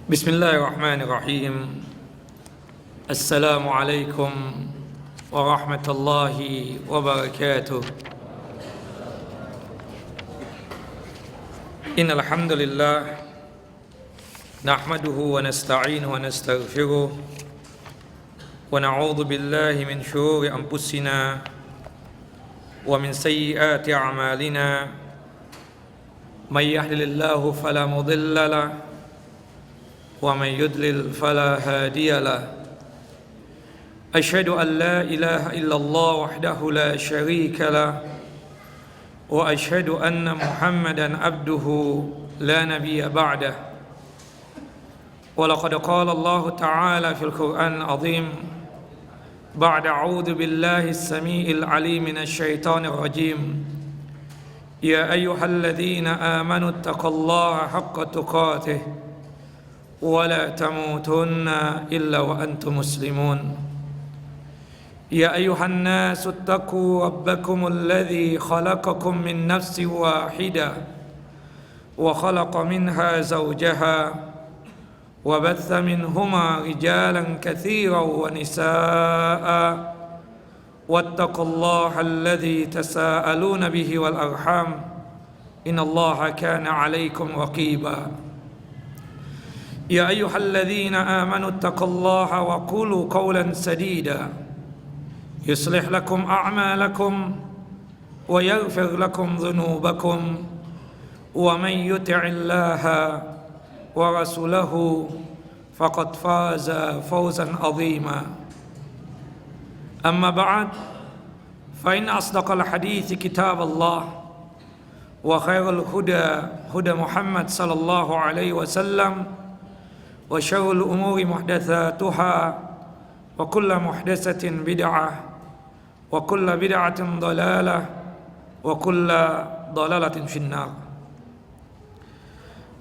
Bismillahirrahmanirrahim. Assalamualaikum warahmatullahi wabarakatuh. Innal hamdalillah nahmaduhu wa nasta'inuhu wa nastaghfiruh wa na'udzu billahi min shururi anfusina wa min sayyiati a'malina. May yahdihillahu fala mudilla lahu ومن يضلل فلا هادي له أشهد أن لا إله إلا الله وحده لا شريك له وأشهد أن محمدا عبده لا نبي بعده ولقد قال الله تعالى في القرآن العظيم بعد أعوذ بالله السميع العليم من الشيطان الرجيم يا أيها الذين آمنوا اتقوا الله حق تقاته ولا تموتن إلا وأنتم مسلمون يا أيها الناس اتقوا ربكم الذي خلقكم من نفس واحدة وخلق منها زوجها وبث منهما رجالا كثيرا ونساء واتقوا الله الذي تساءلون به والأرحام إن الله كان عليكم رقيبا يا أيها الذين آمنوا اتقوا الله وقولوا قولا سديدا يصلح لكم أعمالكم ويغفر لكم ذنوبكم ومن يطع الله ورسوله فقد فاز فوزا عظيما أما بعد فإن أصدق الحديث كتاب الله وخير الهدى هدى محمد صلى الله عليه وسلم وشر الأمور محدثاتها وكل محدثة بدعة وكل بدعة ضلالة وكل ضلالة في النار.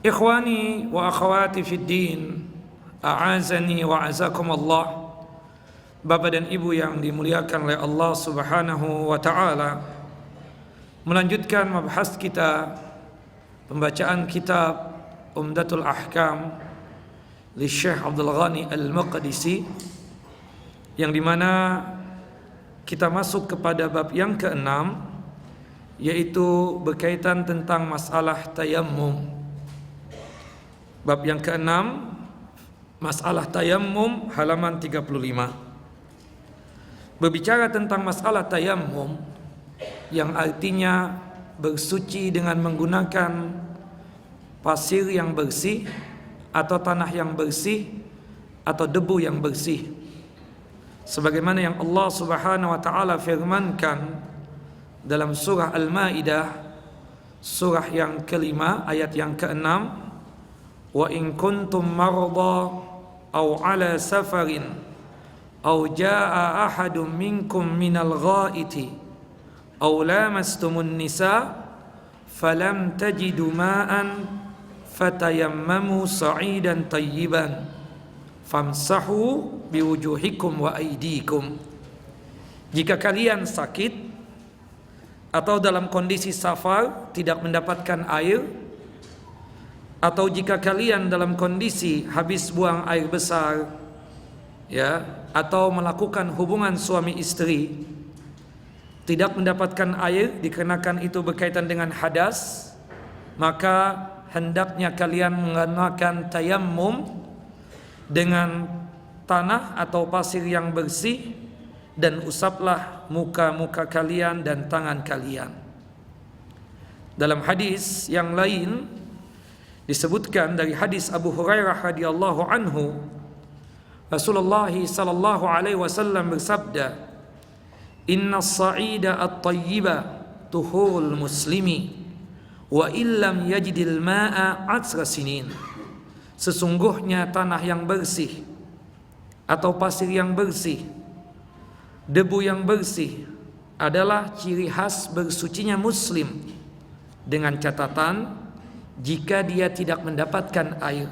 إخواني وأخواتي في الدين أعزني وأعزكم الله. Bapak dan Ibu yang dimuliakan oleh Allah Subhanahu wa taala, melanjutkan mabahas kita, pembacaan kitab Umdatul Ahkam li Syekh Abdul Ghani Al-Maqdisi, yang dimana kita masuk kepada bab yang ke-6, yaitu berkaitan tentang masalah tayammum. Bab yang ke-6, masalah tayammum, halaman 35. Berbicara tentang masalah tayammum, yang artinya bersuci dengan menggunakan pasir yang bersih atau tanah yang bersih atau debu yang bersih, sebagaimana yang Allah Subhanahu wa taala firmankan dalam surah Al-Maidah, surah yang ke-5 ayat yang ke-6, wa in kuntum marda aw ala safarin aw jaa ahadun minkum minal ghaiti aw lamastumun nisa falam tajidu ma'an fatayammamu sa'idan tayyiban famsahu biwujuhikum wa aydikum. Jika kalian sakit atau dalam kondisi safar tidak mendapatkan air, atau jika kalian dalam kondisi habis buang air besar, ya, atau melakukan hubungan suami istri tidak mendapatkan air dikarenakan itu berkaitan dengan hadas, maka hendaknya kalian menggunakan tayammum dengan tanah atau pasir yang bersih, dan usaplah muka-muka kalian dan tangan kalian. Dalam hadis yang lain disebutkan dari hadis Abu Hurairah radhiyallahu anhu, Rasulullah sallallahu alaihi wasallam bersabda, "Innas sa'ida at-tayyiba tuhul muslimi wa illam yajidil ma'a atsra sinin." Sesungguhnya tanah yang bersih atau pasir yang bersih, debu yang bersih adalah ciri khas bersucinya muslim, dengan catatan jika dia tidak mendapatkan air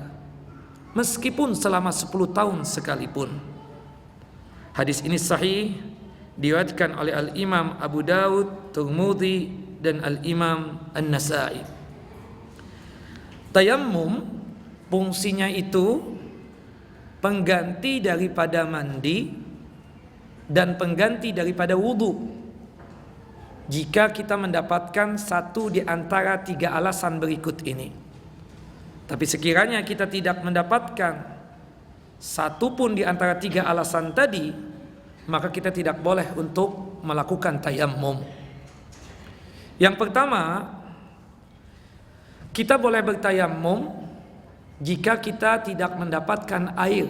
meskipun selama 10 tahun sekalipun. Hadis ini sahih, diriwayatkan oleh Al-Imam Abu Daud, Tirmidzi dan Al-Imam An-Nasa'i. Tayammum fungsinya itu pengganti daripada mandi dan pengganti daripada wudu. Jika kita mendapatkan satu di antara 3 alasan berikut ini. Tapi sekiranya kita tidak mendapatkan satu pun di antara 3 alasan tadi, maka kita tidak boleh untuk melakukan tayammum. Yang pertama, kita boleh bertayammum jika kita tidak mendapatkan air,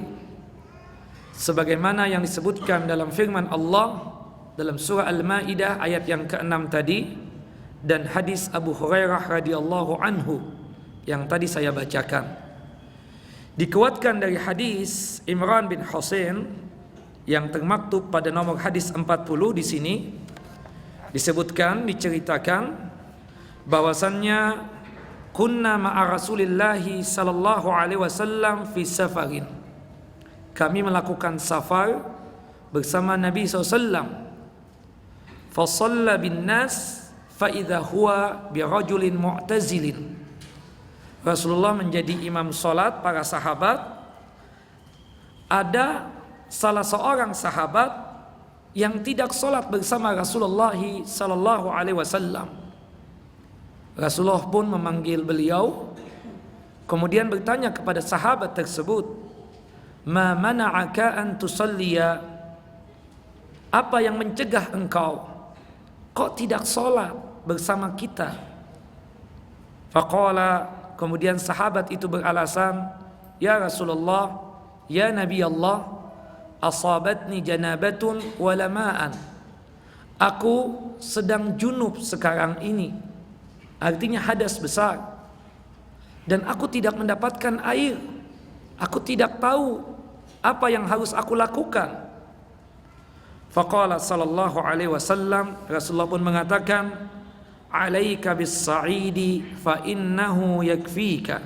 sebagaimana yang disebutkan dalam firman Allah dalam surah Al-Maidah ayat yang ke-6 tadi, dan hadis Abu Hurairah radhiyallahu anhu yang tadi saya bacakan. Dikuatkan dari hadis Imran bin Husain yang termaktub pada nomor hadis 40 di sini, disebutkan, diceritakan bahwasannya kunna ma'a Rasulillahi sallallahu alaihi wasallam fi safarin. Kami melakukan safar bersama Nabi SAW. Fa shalla bin nas fa idza huwa bi rajulin mu'tazilin. Rasulullah menjadi imam salat para sahabat. Ada salah seorang sahabat yang tidak salat bersama Rasulullah sallallahu alaihi wasallam. Rasulullah pun memanggil beliau, kemudian bertanya kepada sahabat tersebut, "Ma mana'aka an tusalliya?" Apa yang mencegah engkau kok tidak salat bersama kita? Faqala, kemudian sahabat itu beralasan, "Ya Rasulullah, ya Nabi Allah, asabatni janabatun wala ma'an." Aku sedang junub sekarang ini, artinya hadas besar, dan aku tidak mendapatkan air. Aku tidak tahu apa yang harus aku lakukan. Faqala sallallahu alaihi wasallam, Rasulullah pun mengatakan, "Alaika bis-sa'idi fa innahu yakfika."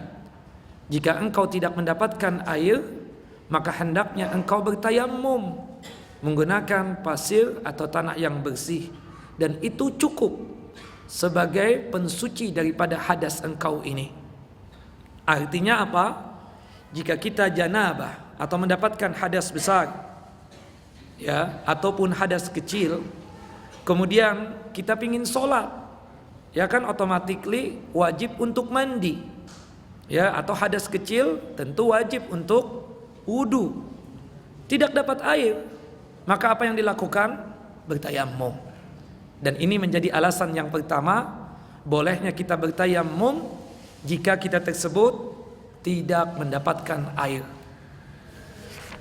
Jika engkau tidak mendapatkan air, maka hendaknya engkau bertayammum menggunakan pasir atau tanah yang bersih, dan itu cukup sebagai pensuci daripada hadas engkau ini. Artinya apa? Jika kita janabah atau mendapatkan hadas besar, ya, ataupun hadas kecil, kemudian kita pingin sholat, ya kan, automatically wajib untuk mandi, ya, atau hadas kecil tentu wajib untuk wudu. Tidak dapat air, maka apa yang dilakukan? Bertayammum. Dan ini menjadi alasan yang pertama, bolehnya kita bertayammum jika kita tersebut tidak mendapatkan air.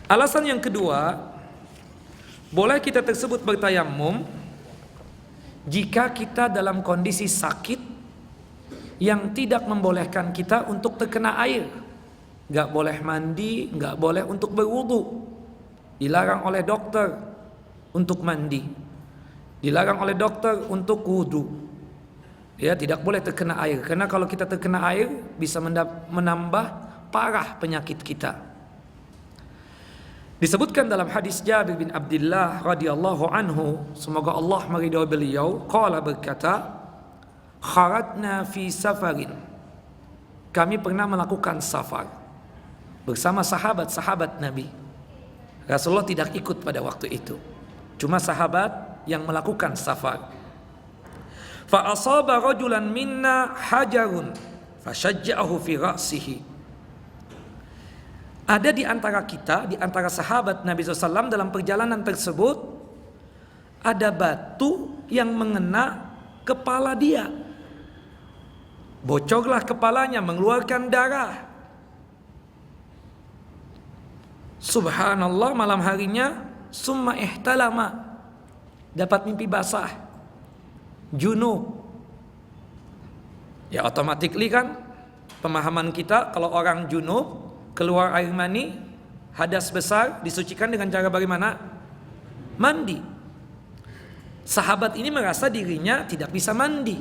Alasan yang kedua, boleh kita tersebut bertayammum jika kita dalam kondisi sakit yang tidak membolehkan kita untuk terkena air. Gak boleh mandi, gak boleh untuk berwudu. Dilarang oleh dokter untuk mandi, dilarang oleh dokter untuk wudu. Ya, tidak boleh terkena air, karena kalau kita terkena air bisa menambah parah penyakit kita. Disebutkan dalam hadis Jabir bin Abdullah radhiyallahu anhu, semoga Allah meridhai beliau, qala, berkata, "Kharatna fi safarin." Kami pernah melakukan safar bersama sahabat-sahabat Nabi. Rasulullah tidak ikut pada waktu itu, cuma sahabat yang melakukan safar. Fa asaba rajulan minna hajarun fashajja'ahu fi ra'sihi. Ada di antara kita, di antara sahabat Nabi SAW dalam perjalanan tersebut, ada batu yang mengena kepala dia. Bocorlah kepalanya, mengeluarkan darah. Subhanallah, malam harinya summa ihtalama, dapat mimpi basah, junub. Ya, automatically kan pemahaman kita, kalau orang junub keluar air mani, hadas besar, disucikan dengan cara bagaimana? Mandi. Sahabat ini merasa dirinya tidak bisa mandi,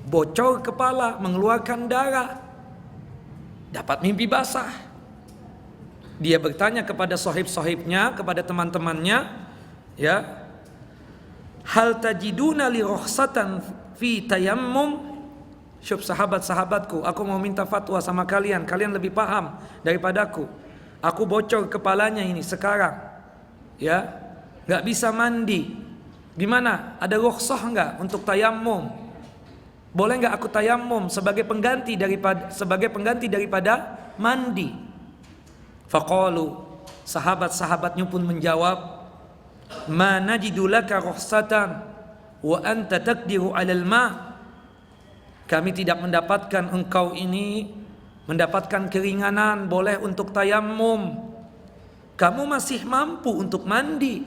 bocor kepala, mengeluarkan darah, dapat mimpi basah. Dia bertanya kepada sahib-sahibnya, kepada teman-temannya, ya, hal tajiduna li rukhsatan fi tayammum? Syub sahabat-sahabatku, aku mau minta fatwa sama kalian. Kalian lebih paham daripadaku. Aku bocor kepalanya ini sekarang. Ya, nggak bisa mandi. Gimana? Ada rukhsah nggak untuk tayamum? Boleh nggak aku tayamum sebagai pengganti daripada mandi? Faqalu, sahabat-sahabatnya pun menjawab, ma najidu laka rukhsatan wa anta taqdiru 'alal ma'. Kami tidak mendapatkan engkau ini mendapatkan keringanan boleh untuk tayamum. Kamu masih mampu untuk mandi.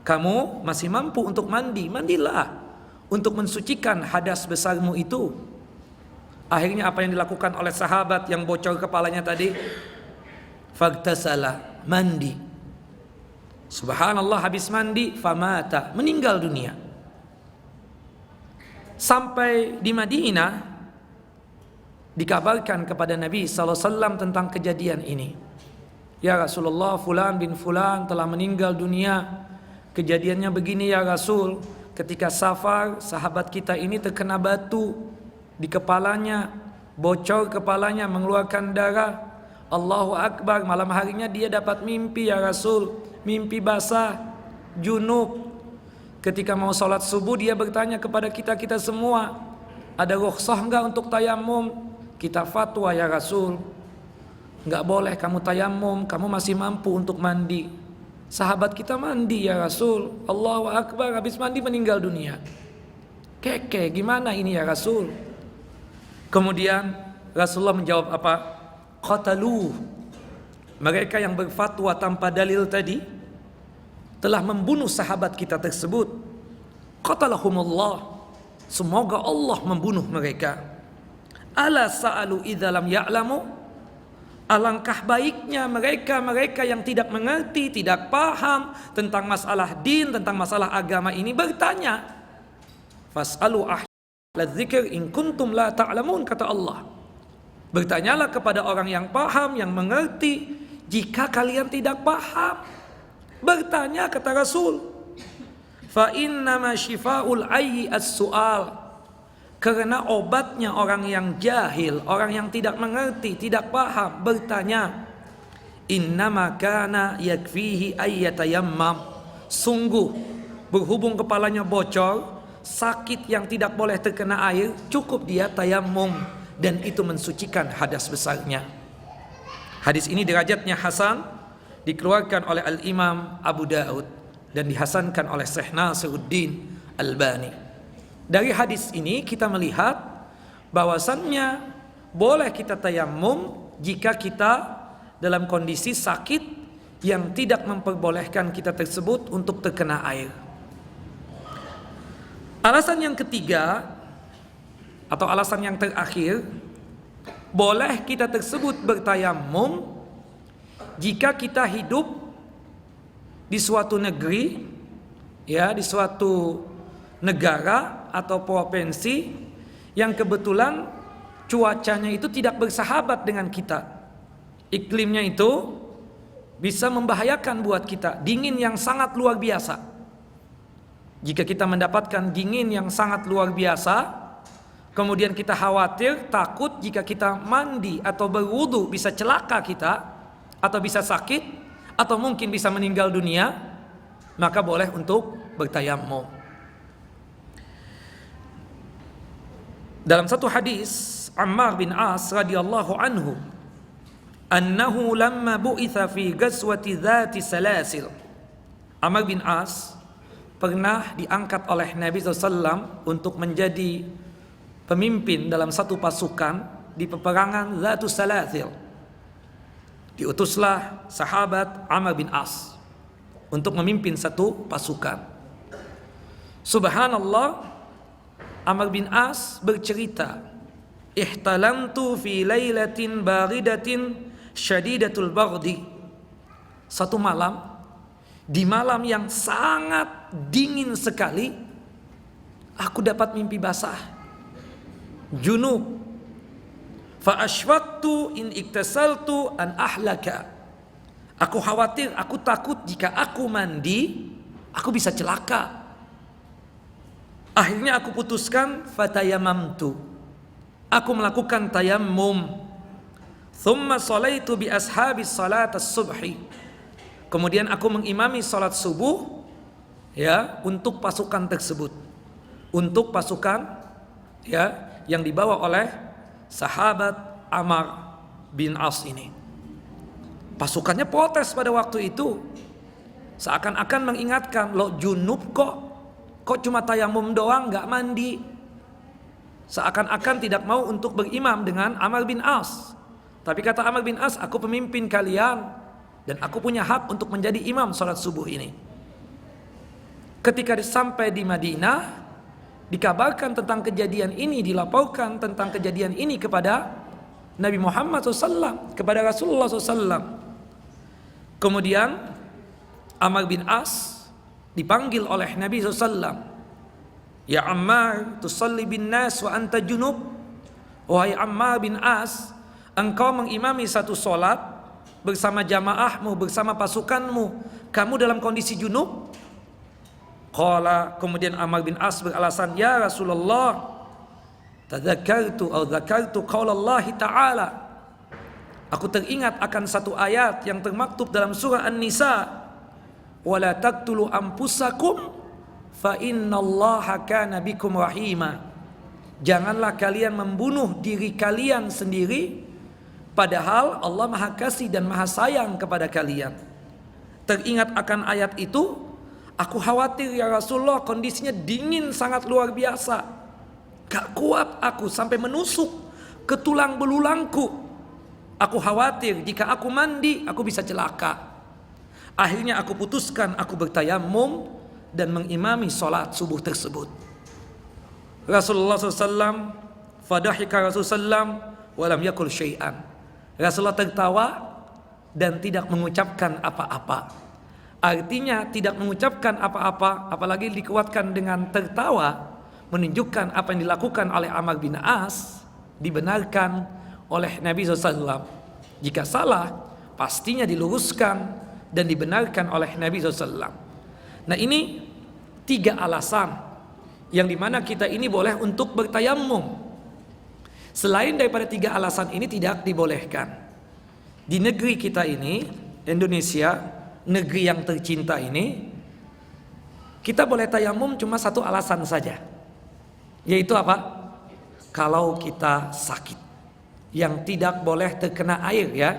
Kamu masih mampu untuk mandi. Mandilah untuk mensucikan hadas besarmu itu. Akhirnya apa yang dilakukan oleh sahabat yang bocor kepalanya tadi? Fagtasala, mandi. Subhanallah, habis mandi, famata, meninggal dunia. Sampai di Madinah dikabarkan kepada Nabi SAW tentang kejadian ini. Ya Rasulullah, fulan bin fulan telah meninggal dunia. Kejadiannya begini ya Rasul. Ketika safar, sahabat kita ini terkena batu di kepalanya, bocor kepalanya, mengeluarkan darah. Allahu Akbar, malam harinya dia dapat mimpi ya Rasul. Mimpi basah, junub. Ketika mau sholat subuh dia bertanya kepada kita semua, ada rukhsah enggak untuk tayamum? Kita fatwa ya Rasul, enggak boleh kamu tayamum, kamu masih mampu untuk mandi. Sahabat kita mandi ya Rasul. Allahu Akbar, habis mandi meninggal dunia. Keke, gimana ini ya Rasul? Kemudian Rasulullah menjawab apa? Qataluh. Mereka yang berfatwa tanpa dalil tadi telah membunuh sahabat kita tersebut. Qatalahumullah. Semoga Allah membunuh mereka. Ala sa'alu idza lam ya'lamu. Alangkah baiknya mereka yang tidak mengerti, tidak paham tentang masalah din, tentang masalah agama ini bertanya. Fas'alu ahla dzikr in kuntum la ta'lamun, kata Allah. Bertanyalah kepada orang yang paham, yang mengerti, jika kalian tidak paham. Bertanya, kata Rasul. Fa innama syifa'ul ayyi as-su'al. Karena obatnya orang yang jahil, orang yang tidak mengerti, tidak paham, bertanya. Innama kana yakfihi ayyatayammam. Sungguh berhubung kepalanya bocor, sakit yang tidak boleh terkena air, cukup dia tayammum dan itu mensucikan hadas besarnya. Hadis ini derajatnya hasan, dikeluarkan oleh Al-Imam Abu Daud dan dihasankan oleh Syekh Nasiruddin Albani. Dari hadis ini kita melihat bahwasannya boleh kita tayammum jika kita dalam kondisi sakit yang tidak memperbolehkan kita tersebut untuk terkena air. Alasan yang ketiga atau alasan yang terakhir, boleh kita tersebut bertayammum jika kita hidup di suatu negeri, ya, di suatu negara atau provinsi yang kebetulan cuacanya itu tidak bersahabat dengan kita. Iklimnya itu bisa membahayakan buat kita, dingin yang sangat luar biasa. Jika kita mendapatkan dingin yang sangat luar biasa, kemudian kita khawatir, takut jika kita mandi atau berwudu bisa celaka kita, atau bisa sakit, atau mungkin bisa meninggal dunia, maka boleh untuk bertayammum. Dalam satu hadis Ammar bin As radhiyallahu anhu, annahu lamma bu'itha fi ghazwati dzati salasil. Ammar bin As pernah diangkat oleh Nabi SAW untuk menjadi pemimpin dalam satu pasukan di peperangan Dzatus Salasil. Diutuslah sahabat Amr bin As untuk memimpin satu pasukan. Subhanallah, Amr bin As bercerita, ihtalamtu fi lailatin baridatin syadidatul bardi. Satu malam, di malam yang sangat dingin sekali, aku dapat mimpi basah, junub. Fa ashfaqtu in iktasaltu an ahlaka. Aku khawatir, aku takut jika aku mandi, aku bisa celaka. Akhirnya aku putuskan fatayamamtu. aku melakukan tayammum. Thumma sholaitu bi ashabi salat as-subhi. Kemudian aku mengimami salat subuh ya untuk pasukan tersebut. Untuk pasukan ya yang dibawa oleh sahabat Amr bin As ini. Pasukannya protes pada waktu itu. Seakan-akan mengingatkan, lo junub kok cuma tayamum doang, gak mandi. Seakan-akan tidak mau untuk berimam dengan Amr bin As. Tapi kata Amr bin As, aku pemimpin kalian dan aku punya hak untuk menjadi imam salat subuh ini. Ketika sampai di Madinah, dikabarkan tentang kejadian ini, dilaporkan tentang kejadian ini kepada Nabi Muhammad SAW, kepada Rasulullah SAW. Kemudian Amr bin As dipanggil oleh Nabi SAW. Ya Ammar, tusalli bin nas wa anta junub. Wahai Ammar bin As, engkau mengimami satu solat bersama jamaahmu, bersama pasukanmu, kamu dalam kondisi junub? Qala, kemudian Ammar bin As beralasan, ya Rasulullah, tadzakartu atau dzakartu qaulallahi ta'ala. Aku teringat akan satu ayat yang termaktub dalam surah An-Nisa, wala taqtulu anfusakum fa innallaha kana bikum rahima. Janganlah kalian membunuh diri kalian sendiri, padahal Allah Maha Kasih dan Maha Sayang kepada kalian. Teringat akan ayat itu, aku khawatir ya Rasulullah, kondisinya dingin sangat luar biasa. Gak kuat aku sampai menusuk ke tulang belulangku. Aku khawatir jika aku mandi aku bisa celaka. Akhirnya aku putuskan aku bertayammum dan mengimami sholat subuh tersebut. Rasulullah SAW fadahika Rasulullah walam yakul syai'an. Rasulullah tertawa dan tidak mengucapkan apa-apa. Artinya tidak mengucapkan apa-apa, apalagi dikuatkan dengan tertawa, menunjukkan apa yang dilakukan oleh Amr bin As dibenarkan oleh Nabi SAW. Jika salah, pastinya diluruskan dan dibenarkan oleh Nabi SAW. Nah, ini 3 alasan yang dimana kita ini boleh untuk bertayammum. Selain daripada 3 alasan ini tidak dibolehkan. Di negeri kita ini, Indonesia, negeri yang tercinta ini, kita boleh tayammum cuma 1 alasan saja. Yaitu apa? Kalau kita sakit. Yang tidak boleh terkena air ya.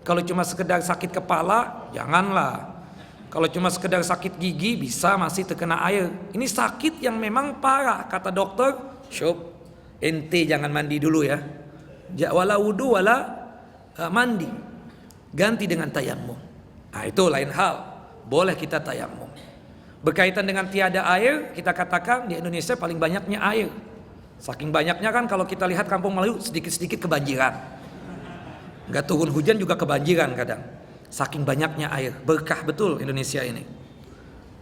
Kalau cuma sekedar sakit kepala, janganlah. Kalau cuma sekedar sakit gigi bisa masih terkena air. Ini sakit yang memang parah, kata dokter, syup, ente jangan mandi dulu ya. Wala wudu wala mandi. Ganti dengan tayammum. Nah, itu lain hal. Boleh kita tayammum. Berkaitan dengan tiada air, kita katakan di Indonesia paling banyaknya air. Saking banyaknya kan kalau kita lihat Kampung Melayu sedikit-sedikit kebanjiran. Nggak turun hujan juga kebanjiran kadang. Saking banyaknya air, berkah betul Indonesia ini.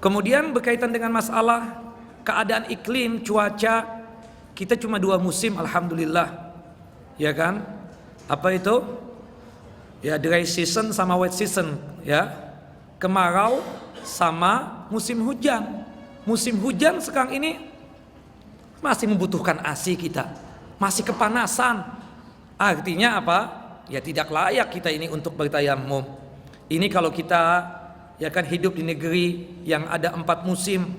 Kemudian berkaitan dengan masalah keadaan iklim, cuaca, kita cuma 2 musim alhamdulillah. Ya kan? Apa itu? Ya, dry season sama wet season ya. Kemarau sama musim hujan. Musim hujan sekarang ini masih membutuhkan ASI kita, masih kepanasan. Artinya apa? Ya tidak layak kita ini untuk bertayammum. Ini kalau kita ya kan hidup di negeri yang ada 4 musim,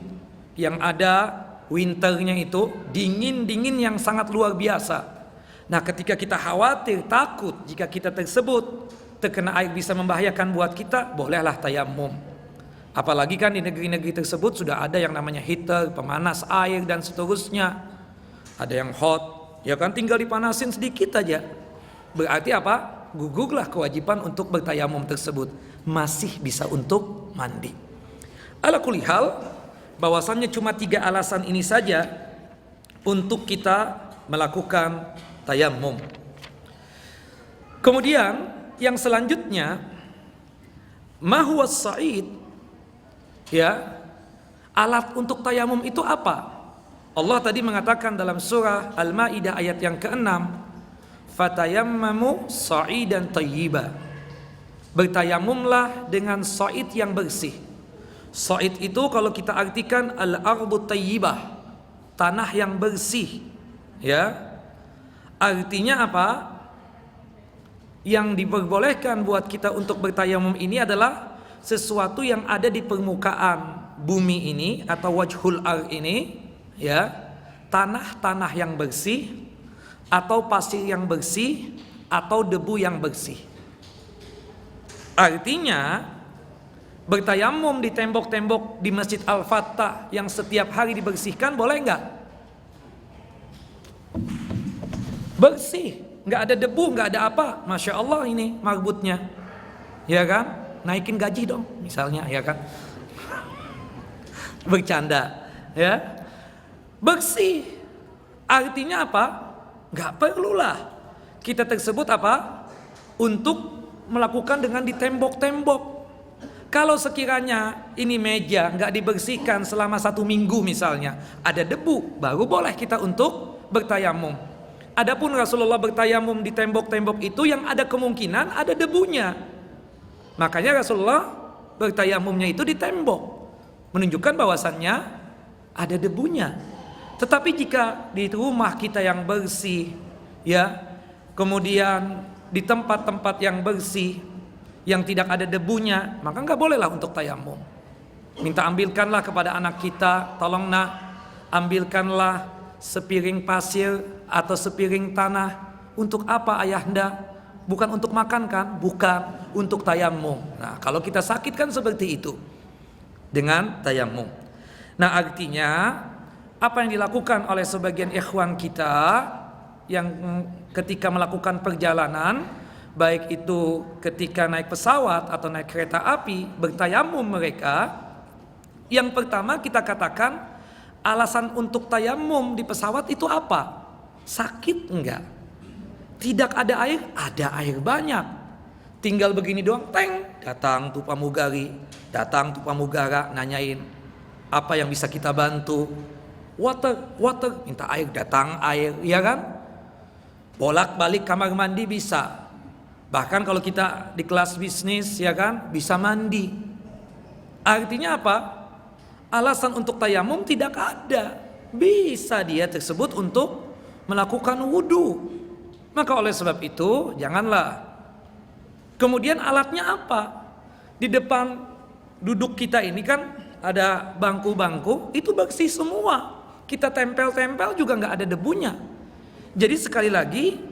yang ada winternya itu dingin yang sangat luar biasa. Nah, ketika kita khawatir, takut jika kita tersebut terkena air bisa membahayakan buat kita, bolehlah tayammum. Apalagi kan di negeri-negeri tersebut sudah ada yang namanya heater, pemanas air dan seterusnya. Ada yang hot, ya kan tinggal dipanasin sedikit aja. Berarti apa? Gugurlah kewajiban untuk bertayamum tersebut. Masih bisa untuk mandi. Ala kulli hal, bahwasannya cuma 3 alasan ini saja untuk kita melakukan tayamum. Kemudian yang selanjutnya, ma huwa as-sa'id? Ya, alat untuk tayamum itu apa? Allah tadi mengatakan dalam surah Al-Maidah ayat yang ke-6, fatayammamu sa'idan thayyiba. Bertayamumlah dengan sa'id yang bersih. Sa'id itu kalau kita artikan al-ardu thayyibah, tanah yang bersih, ya. Artinya apa? Yang diperbolehkan buat kita untuk bertayamum ini adalah sesuatu yang ada di permukaan bumi ini atau wajhul ar ini, ya, tanah-tanah yang bersih atau pasir yang bersih atau debu yang bersih. Artinya bertayamum di tembok-tembok di Masjid Al-Fattah yang setiap hari dibersihkan boleh nggak? Bersih, nggak ada debu, nggak ada apa. Masya Allah ini marbutnya, ya kan? Naikin gaji dong, misalnya, ya kan? Bercanda, ya. Bersih, artinya apa? Nggak perlulah kita tersebut apa? Untuk melakukan dengan di tembok-tembok. Kalau sekiranya ini meja nggak dibersihkan selama 1 minggu misalnya, ada debu, baru boleh kita untuk bertayamum. Adapun Rasulullah bertayamum di tembok-tembok itu yang ada kemungkinan ada debunya. Makanya Rasulullah bertayamumnya itu di tembok, menunjukkan bahwasannya ada debunya. Tetapi jika di rumah kita yang bersih, ya, kemudian di tempat-tempat yang bersih yang tidak ada debunya, maka nggak bolehlah untuk tayamum. Minta ambilkanlah kepada anak kita, tolong nak, ambilkanlah sepiring pasir atau sepiring tanah. Untuk apa ayahanda? Bukan untuk makan kan? Bukan, untuk tayamum. Nah, kalau kita sakit kan seperti itu dengan tayamum. Nah, artinya apa yang dilakukan oleh sebagian ikhwan kita yang ketika melakukan perjalanan, baik itu ketika naik pesawat atau naik kereta api, bertayamum mereka, yang pertama kita katakan alasan untuk tayamum di pesawat itu apa? Sakit enggak? Tidak ada air? Ada air banyak. Tinggal begini doang, teng, datang tuh pramugari, datang tuh pramugara nanyain apa yang bisa kita bantu. Water, minta air, datang air, ya kan? Bolak-balik kamar mandi bisa. Bahkan kalau kita di kelas bisnis, ya kan, bisa mandi. Artinya apa? Alasan untuk tayamum tidak ada. Bisa dia tersebut untuk melakukan wudu. Maka oleh sebab itu janganlah. Kemudian alatnya apa? Di depan duduk kita ini kan ada bangku-bangku, itu bersih semua. Kita tempel-tempel juga nggak ada debunya. Jadi sekali lagi,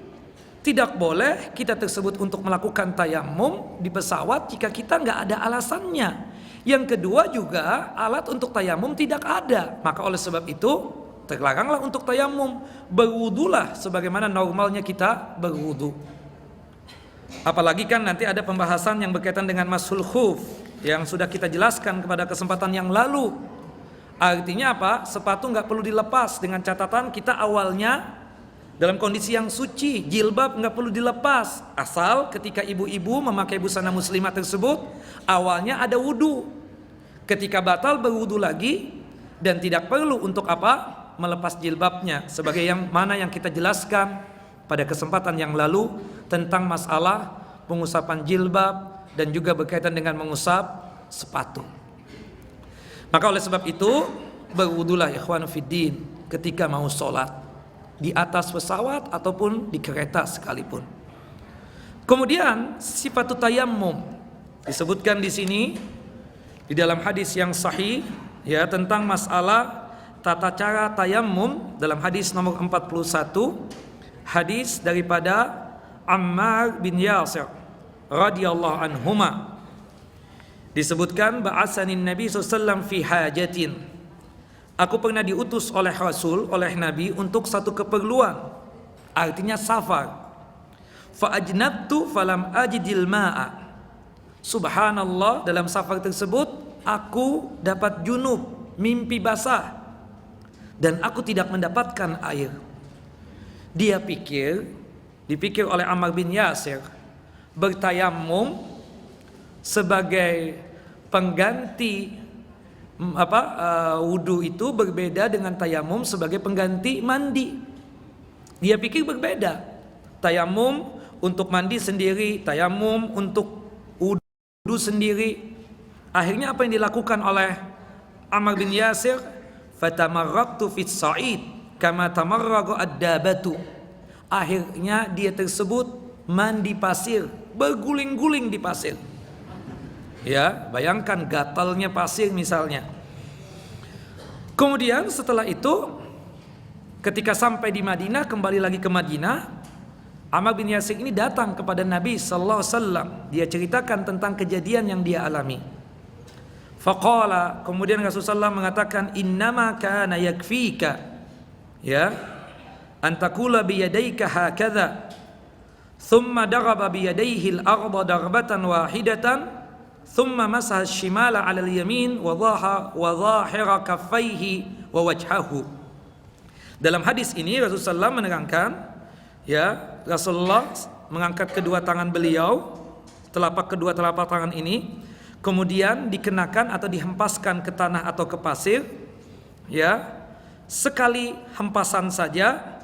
tidak boleh kita tersebut untuk melakukan tayamum di pesawat jika kita nggak ada alasannya. Yang kedua juga alat untuk tayamum tidak ada. Maka oleh sebab itu terlaranglah untuk tayamum. Berwudulah sebagaimana normalnya kita berwudu. Apalagi kan nanti ada pembahasan yang berkaitan dengan mashul khuf yang sudah kita jelaskan pada kesempatan yang lalu. Artinya apa? Sepatu nggak perlu dilepas, dengan catatan kita awalnya dalam kondisi yang suci. Jilbab nggak perlu dilepas, asal ketika ibu-ibu memakai busana muslimah tersebut awalnya ada wudu. Ketika batal berwudu lagi, dan tidak perlu untuk apa? Melepas jilbabnya, sebagai yang mana yang kita jelaskan pada kesempatan yang lalu tentang masalah pengusapan jilbab dan juga berkaitan dengan mengusap sepatu. Maka oleh sebab itu berwudulah ikhwanu fiddin ketika mau sholat, di atas pesawat ataupun di kereta sekalipun. Kemudian sifat tayammum disebutkan di sini di dalam hadis yang sahih, ya, tentang masalah tata cara tayammum dalam hadis nomor 41, hadis daripada Ammar bin Yasir radhiyallahu anhuma. Disebutkan ba'asanin Nabi SAW fi hajatin. Aku pernah diutus oleh Rasul, oleh Nabi untuk satu keperluan. Artinya safar. Fa'ajnabtu falam ajidil ma'a. Subhanallah, dalam safar tersebut aku dapat junub, mimpi basah, dan aku tidak mendapatkan air. Dipikir oleh Ammar bin Yasir, bertayamum sebagai pengganti wudu itu berbeda dengan tayamum sebagai pengganti mandi. Dia pikir berbeda. Tayamum untuk mandi sendiri, tayamum untuk wudu sendiri. Akhirnya apa yang dilakukan oleh Ammar bin Yasir? Fatamarraqtu fis sa'id kama tamarraqa ad-dabatu. Akhirnya dia tersebut mandi pasir, berguling-guling di pasir. Ya, bayangkan gatalnya pasir misalnya. Kemudian setelah itu, ketika sampai di Madinah, kembali lagi ke Madinah, Ammar bin Yasir ini datang kepada Nabi sallallahu alaihi wasallam. Dia ceritakan tentang kejadian yang dia alami. Faqala, kemudian Rasulullah mengatakan, innama kana yakfika, ya, antakula biyadayka hakadha, thumma daraba biyadayhi al-arda darbatan wahidatan, thumma masaha shimala ala al-yamin wa dhahira kaffaihi wa wajhahu. Dalam hadis ini Rasulullah menerangkan, ya, Rasulullah mengangkat kedua tangan beliau, kedua telapak tangan ini, kemudian dikenakan atau dihempaskan ke tanah atau ke pasir, ya, sekali hempasan saja.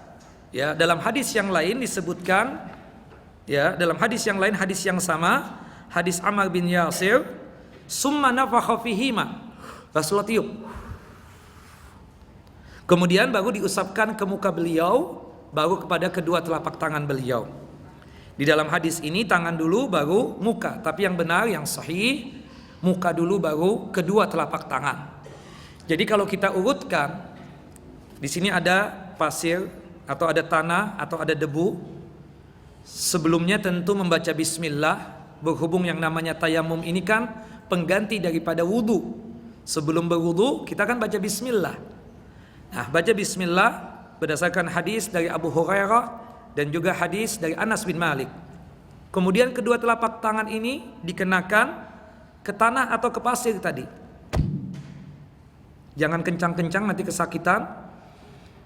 Ya, dalam hadis yang lain disebutkan, ya, dalam hadis yang lain, hadis yang sama, hadis Ammar bin Yasir, summa nafakha fihima, Rasulullah tiup, kemudian baru diusapkan ke muka beliau, baru kepada kedua telapak tangan beliau. Di dalam hadis ini tangan dulu baru muka, tapi yang benar, yang sahih, muka dulu baru kedua telapak tangan. Jadi kalau kita urutkan, di sini ada pasir atau ada tanah atau ada debu. Sebelumnya tentu membaca bismillah, berhubung yang namanya tayamum ini kan pengganti daripada wudu. Sebelum berwudu kita kan baca bismillah. Nah, baca bismillah berdasarkan hadis dari Abu Hurairah dan juga hadis dari Anas bin Malik. Kemudian kedua telapak tangan ini dikenakan ke tanah atau ke pasir tadi. Jangan kencang-kencang, nanti kesakitan.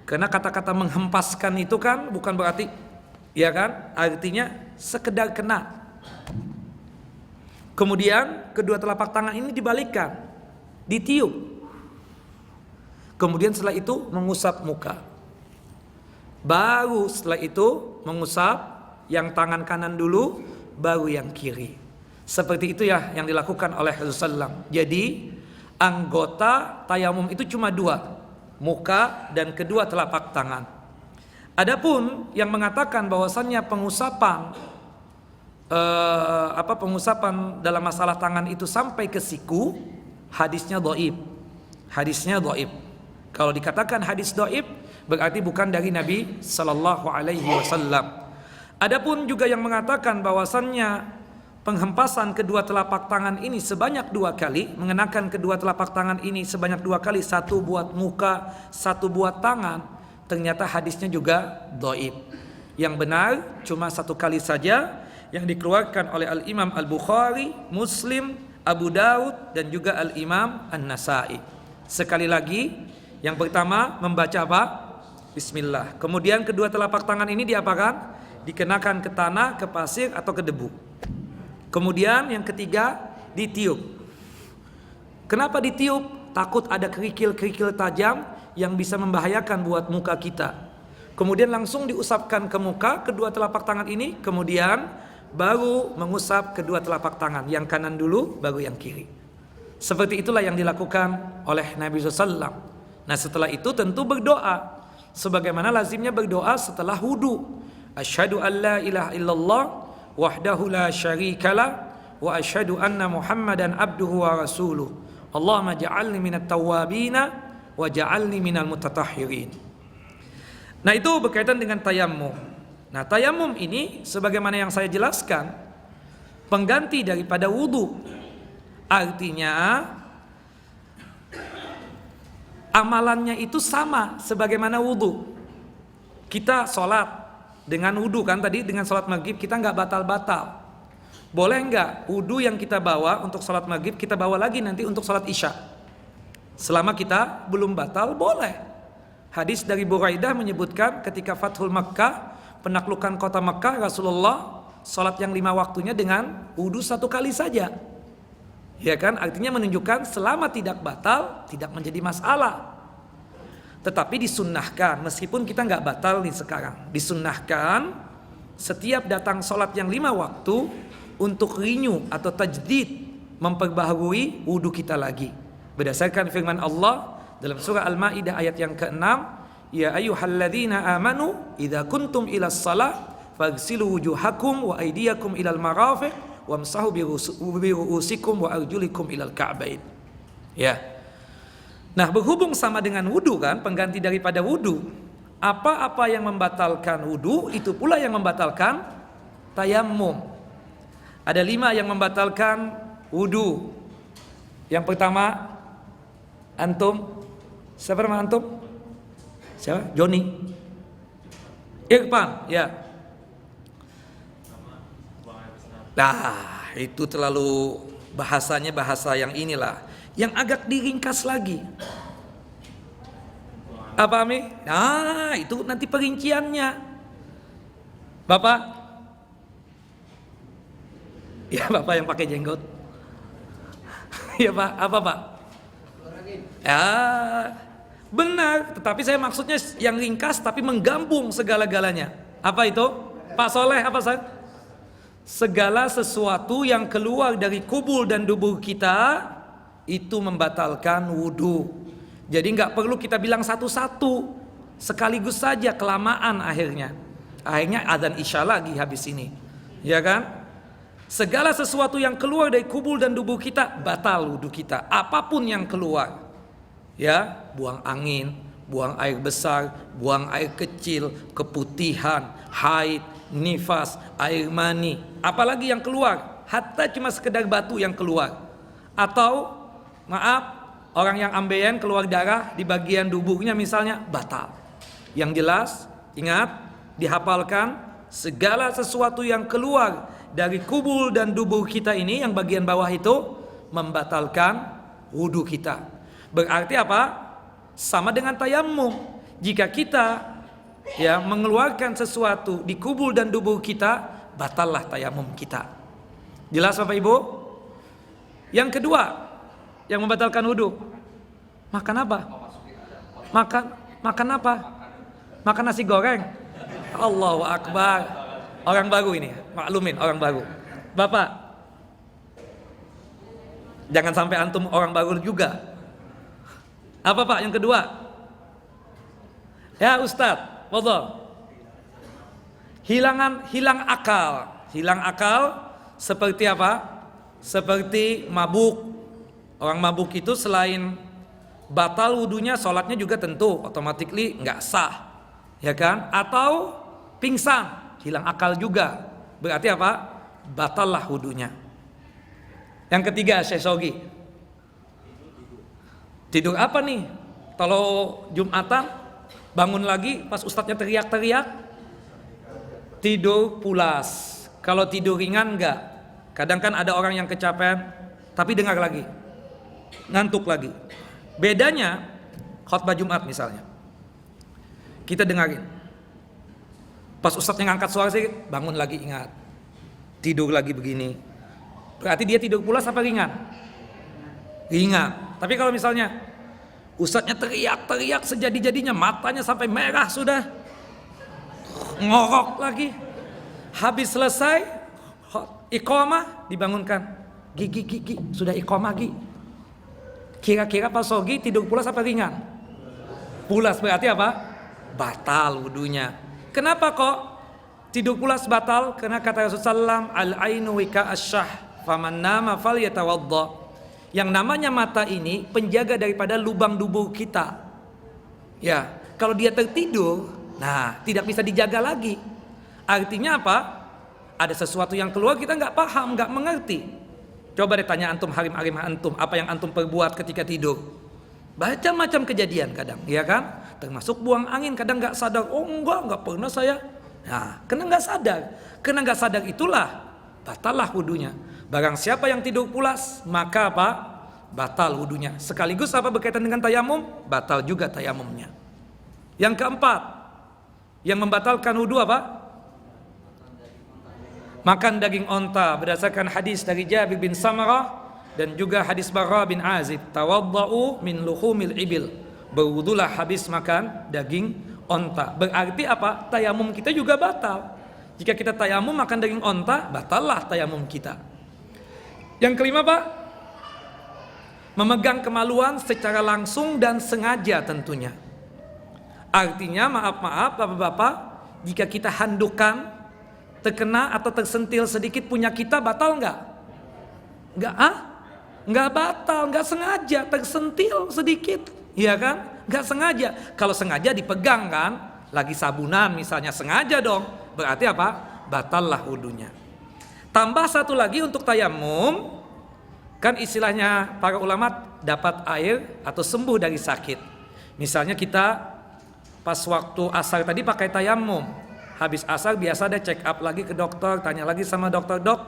Karena kata-kata menghempaskan itu kan bukan berarti, ya kan, artinya sekedar kena. Kemudian kedua telapak tangan ini dibalikkan, ditiup. Kemudian setelah itu mengusap muka. Baru setelah itu mengusap yang tangan kanan dulu, baru yang kiri. Seperti itu ya yang dilakukan oleh Rasulullah. Jadi anggota tayamum itu cuma dua, muka dan kedua telapak tangan. Adapun yang mengatakan bahwasannya pengusapan pengusapan dalam masalah tangan itu sampai ke siku, hadisnya dhaif. Hadisnya dhaif. Kalau dikatakan hadis dhaif berarti bukan dari Nabi sallallahu alaihi wasallam. Adapun juga yang mengatakan bahwasannya penghempasan kedua telapak tangan ini sebanyak 2 kali, mengenakan kedua telapak tangan ini sebanyak 2 kali, satu buat muka, satu buat tangan, ternyata hadisnya juga dhaif. Yang benar cuma 1 kali saja yang dikeluarkan oleh Al-Imam Al-Bukhari, Muslim, Abu Daud dan juga Al-Imam An-Nasai. Sekali lagi, yang pertama membaca apa? Bismillah. Kemudian kedua telapak tangan ini diapakan? Dikenakan ke tanah, ke pasir atau ke debu. Kemudian yang ketiga ditiup. Kenapa ditiup? Takut ada kerikil-kerikil tajam yang bisa membahayakan buat muka kita. Kemudian langsung diusapkan ke muka kedua telapak tangan ini, kemudian baru mengusap kedua telapak tangan, yang kanan dulu baru yang kiri. Seperti itulah yang dilakukan oleh Nabi SAW. Nah setelah itu tentu berdoa, sebagaimana lazimnya berdoa setelah wudu. Asyhadu an la ilaha illallah wahdahu la syarikalah wa asyhadu anna Muhammadan abduhu wa rasuluh. Allahumma ja'alni minat tawwabina wa ja'alni minal mutatahhirin. Nah itu berkaitan dengan tayammum. Nah tayammum ini sebagaimana yang saya jelaskan pengganti daripada wudu. Artinya amalannya itu sama sebagaimana wudu. Kita sholat dengan wudu kan tadi, dengan sholat maghrib kita nggak batal-batal. Boleh nggak wudu yang kita bawa untuk sholat maghrib kita bawa lagi nanti untuk sholat isya? Selama kita belum batal boleh. Hadis dari Buraidah menyebutkan ketika Fathul Makkah, penaklukan kota Makkah, Rasulullah sholat yang 5 waktunya dengan wudu 1 kali saja. Ya kan, artinya menunjukkan selama tidak batal tidak menjadi masalah. Tetapi disunnahkan, meskipun kita nggak batal nih sekarang, disunnahkan setiap datang sholat yang 5 waktu untuk renew atau tajdid, memperbaharui wudu kita lagi. Berdasarkan firman Allah dalam surah Al-Maidah ayat yang ke-6, ya ayyuhalladzina amanu idza kuntum ilas shalah faghsilu wujuhakum wa aydiyakum ilal marafiq wamsahu bi ru'usikum wa arjulikum ilal ka'bain. Ya. Nah, berhubung sama dengan wudu kan, pengganti daripada wudu. Apa-apa yang membatalkan wudu itu pula yang membatalkan tayammum. Ada 5 yang membatalkan wudu. Yang pertama, antum. Siapa nama antum? Siapa? Joni. Irfan, ya. Nah, itu terlalu bahasanya bahasa yang inilah. Yang agak diringkas lagi. Apa Mi? Nah, itu nanti perinciannya. Bapak? Ya, Bapak yang pakai jenggot. Ya, Pak. Apa, Pak? Ya, benar. Tetapi saya maksudnya yang ringkas tapi menggabung segala-galanya. Apa itu? Pak Soleh, apa saya? Segala sesuatu yang keluar dari kubul dan dubur kita itu membatalkan wudu. Jadi nggak perlu kita bilang satu-satu, sekaligus saja, kelamaan akhirnya. Akhirnya adzan isya lagi habis ini, ya kan? Segala sesuatu yang keluar dari kubul dan dubur kita batal wudu kita. Apapun yang keluar, ya, buang angin, buang air besar, buang air kecil, keputihan, haid, nifas, air mani, apalagi yang keluar, hatta cuma sekedar batu yang keluar, atau maaf, orang yang ambeien keluar darah di bagian tubuhnya misalnya, batal. Yang jelas, ingat, dihafalkan, segala sesuatu yang keluar dari kubul dan dubur kita ini, yang bagian bawah itu, membatalkan wudu kita. Berarti apa? Sama dengan tayammum. Jika kita mengeluarkan sesuatu di kubul dan dubur kita, batallah tayammum kita. Jelas Bapak Ibu? Yang kedua, yang membatalkan wudu, makan apa? Makan apa? Makan nasi goreng. Allahu Akbar. Orang baru ini, maklumin orang baru. Bapak, jangan sampai antum orang baru juga. Apa Pak yang kedua? Ya Ustadz, fadhol. Hilang akal. Hilang akal seperti apa? Seperti mabuk. Orang mabuk itu selain batal wudunya, sholatnya juga tentu automatically nggak sah, ya kan? Atau pingsan, hilang akal juga. Berarti apa? Batallah wudunya. Yang ketiga, Syekh Sogi. Tidur apa nih? Kalau Jumatan bangun lagi pas ustadznya teriak-teriak, tidur pulas. Kalau tidur ringan enggak. Kadang kan ada orang yang kecapean tapi dengar lagi, ngantuk lagi. Bedanya khutbah Jumat misalnya, kita dengarin, pas ustadznya ngangkat suara sih bangun lagi, ingat, tidur lagi begini. Berarti dia tidur pulas apa ringan? Ringan. Tapi kalau misalnya ustadznya teriak-teriak sejadi-jadinya, matanya sampai merah sudah, ngorok lagi, habis selesai iqamah dibangunkan, gigi sudah iqamah gi. Kira-kira Pak Sogi tidur pulas apa ringan? Pulas. Berarti apa? Batal wudunya. Kenapa kok tidur pulas batal? Karena kata Rasulullah SAW, al-ainu wika asyah faman nama fal yatawadda. Yang namanya mata ini penjaga daripada lubang dubur kita. Ya, kalau dia tertidur, nah tidak bisa dijaga lagi. Artinya apa? Ada sesuatu yang keluar, kita nggak paham, nggak mengerti. Coba deh tanya antum, harim-harim antum, apa yang antum perbuat ketika tidur? Macam-macam kejadian kadang, ya kan? Termasuk buang angin, kadang nggak sadar. Oh nggak pernah saya. Nah, karena nggak sadar. Karena nggak sadar itulah batallah wudunya. Barang siapa yang tidur pulas, maka apa? Batal wudunya. Sekaligus apa berkaitan dengan tayamum? Batal juga tayamumnya. Yang keempat, yang membatalkan wudu apa? Makan daging onta, berdasarkan hadis dari Jabir bin Samarah dan juga hadis Barra bin Azib, tawadda'u min luhumil ibil, berwudulah habis makan daging onta. Berarti apa? Tayamum kita juga batal. Jika kita tayamum makan daging onta, batallah tayamum kita. Yang kelima Pak, memegang kemaluan secara langsung dan sengaja tentunya. Artinya maaf-maaf bapak-bapak, jika kita handukan, terkena atau tersentil sedikit punya kita, batal nggak? Nggak batal, nggak sengaja tersentil sedikit, ya kan? Nggak sengaja. Kalau sengaja dipegang kan, lagi sabunan misalnya, sengaja dong. Berarti apa? Batal lah wudunya. Tambah satu lagi untuk tayamum, kan istilahnya para ulama dapat air atau sembuh dari sakit. Misalnya kita pas waktu asar tadi pakai tayamum, habis asar biasa ada check up lagi ke dokter, tanya lagi sama dokter, dok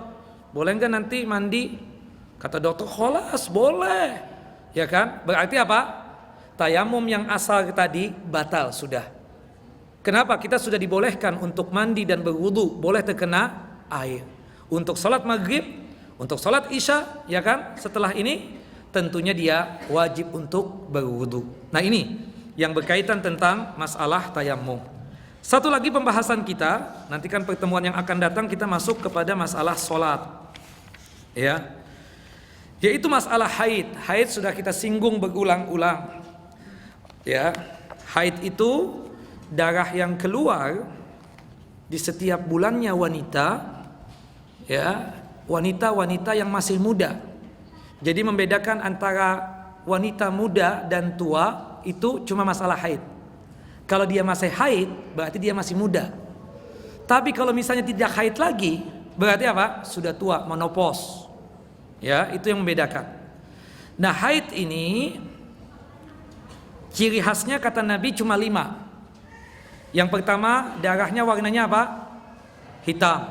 boleh nggak nanti mandi? Kata dokter, kholas boleh, ya kan? Berarti apa? Tayamum yang asar tadi batal sudah. Kenapa? Kita sudah dibolehkan untuk mandi dan berwudu, boleh terkena air. Untuk sholat maghrib, untuk sholat isya, ya kan? Setelah ini tentunya dia wajib untuk berwudu. Nah ini yang berkaitan tentang masalah tayamum. Satu lagi pembahasan kita, nanti kan pertemuan yang akan datang kita masuk kepada masalah sholat, ya, yaitu masalah haid. Haid sudah kita singgung berulang-ulang, ya. Haid itu darah yang keluar di setiap bulannya wanita, ya, wanita-wanita yang masih muda. Jadi membedakan antara wanita muda dan tua itu cuma masalah haid. Kalau dia masih haid, berarti dia masih muda. Tapi kalau misalnya tidak haid lagi, berarti apa? Sudah tua, menopause. Ya, itu yang membedakan. Nah, haid ini ciri khasnya kata Nabi cuma 5. Yang pertama, darahnya warnanya apa? Hitam.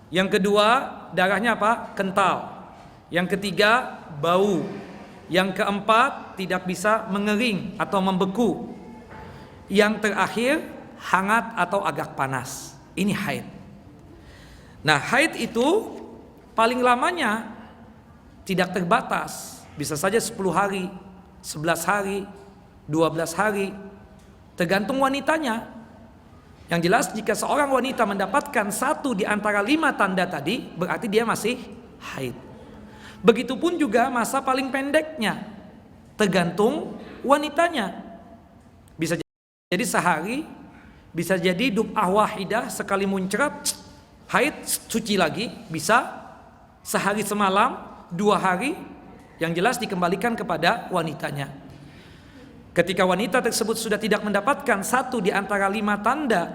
Yang kedua, darahnya apa? Kental. Yang ketiga, bau. Yang keempat, tidak bisa mengering atau membeku. Yang terakhir, hangat atau agak panas. Ini haid. Nah, haid itu paling lamanya tidak terbatas. Bisa saja 10 hari, 11 hari, 12 hari. Tergantung wanitanya. Yang jelas jika seorang wanita mendapatkan 1 di antara 5 tanda tadi, berarti dia masih haid. Begitupun juga masa paling pendeknya, tergantung wanitanya. Bisa jadi sehari, bisa jadi dub'ah wahidah, sekali muncrat, haid, suci lagi, bisa sehari semalam, 2 hari, yang jelas dikembalikan kepada wanitanya. Ketika wanita tersebut sudah tidak mendapatkan 1 di antara 5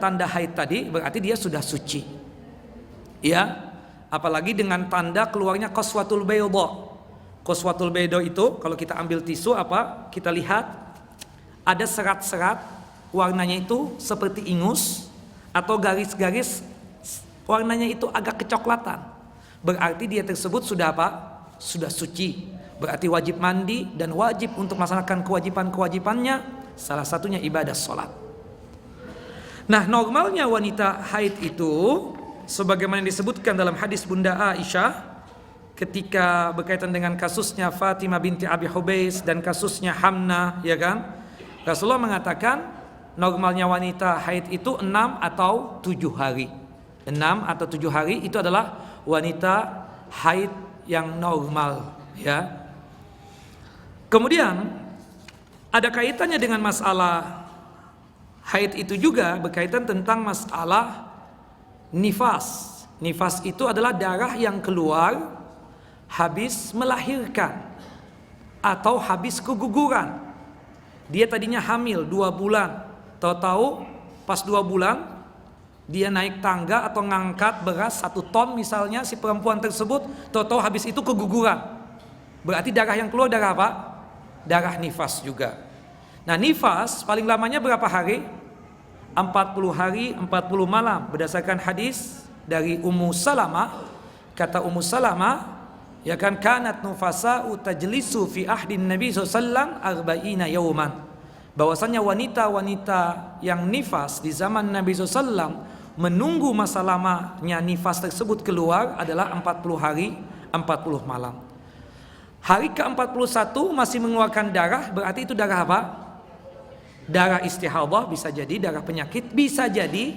tanda haid tadi, berarti dia sudah suci. Ya. Apalagi dengan tanda keluarnya qaswatul bayda. Qaswatul bayda itu kalau kita ambil tisu apa? Kita lihat ada serat-serat, warnanya itu seperti ingus atau garis-garis warnanya itu agak kecoklatan. Berarti dia tersebut sudah apa? Sudah suci. Berarti wajib mandi dan wajib untuk melaksanakan kewajiban-kewajibannya, salah satunya ibadah sholat. Nah, normalnya wanita haid itu sebagaimana disebutkan dalam hadis Bunda Aisyah ketika berkaitan dengan kasusnya Fatimah binti Abi Hubais dan kasusnya Hamnah, ya kan? Rasulullah mengatakan normalnya wanita haid itu 6 atau 7 hari. 6 atau 7 hari itu adalah wanita haid yang normal, ya. Kemudian ada kaitannya dengan masalah haid itu juga berkaitan tentang masalah nifas. Nifas itu adalah darah yang keluar habis melahirkan atau habis keguguran. Dia tadinya hamil 2 bulan, tahu-tahu pas 2 bulan dia naik tangga atau ngangkat beras 1 ton misalnya, si perempuan tersebut tahu-tahu habis itu keguguran. Berarti darah yang keluar darah apa? Darah nifas juga. Nah, nifas paling lamanya berapa hari? 40 hari 40 malam berdasarkan hadis dari Ummu Salamah. Kata Ummu Salamah, ya kan, kanat nufasa'u tajlisu fi ahdin Nabi sallallahu arba'ina yauman. Bahwasanya wanita-wanita yang nifas di zaman Nabi sallallahu menunggu masa lamanya nifas tersebut keluar adalah 40 hari 40 malam. Hari ke-41 masih mengeluarkan darah, berarti itu darah apa? Darah istihadah, bisa jadi darah penyakit, bisa jadi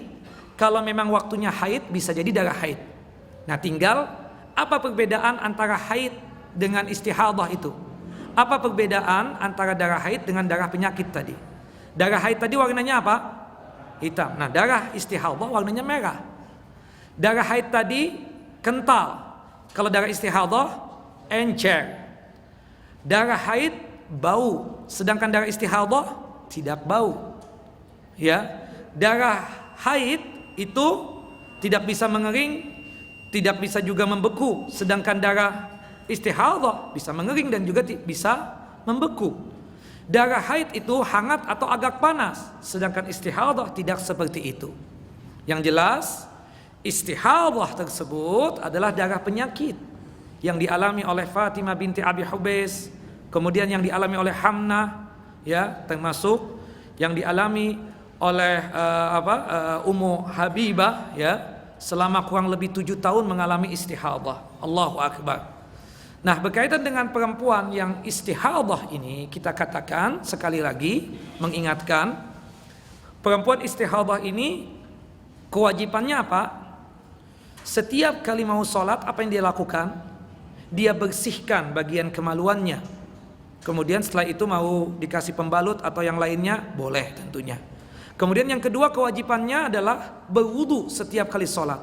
kalau memang waktunya haid bisa jadi darah haid. Nah, tinggal apa perbedaan antara haid dengan istihadah itu? Apa perbedaan antara darah haid dengan darah penyakit tadi? Darah haid tadi warnanya apa? Hitam. Nah, darah istihadah warnanya merah. Darah haid tadi kental. Kalau darah istihadah encer. Darah haid bau, sedangkan darah istihadah tidak bau. Ya. Darah haid itu tidak bisa mengering, tidak bisa juga membeku, sedangkan darah istihadah bisa mengering dan juga bisa membeku. Darah haid itu hangat atau agak panas, sedangkan istihadah tidak seperti itu. Yang jelas, istihadah tersebut adalah darah penyakit yang dialami oleh Fatimah binti Abi Hubais, kemudian yang dialami oleh Hamnah, ya, termasuk yang dialami oleh Ummu Habibah, ya, selama kurang lebih 7 tahun mengalami istihadah. Allahu Akbar. Nah, berkaitan dengan perempuan yang istihadah ini, kita katakan sekali lagi mengingatkan, perempuan istihadah ini kewajibannya apa? Setiap kali mau sholat, apa yang dia lakukan? Dia bersihkan bagian kemaluannya. Kemudian setelah itu mau dikasih pembalut atau yang lainnya, boleh tentunya. Kemudian yang kedua kewajibannya adalah berwudu setiap kali sholat.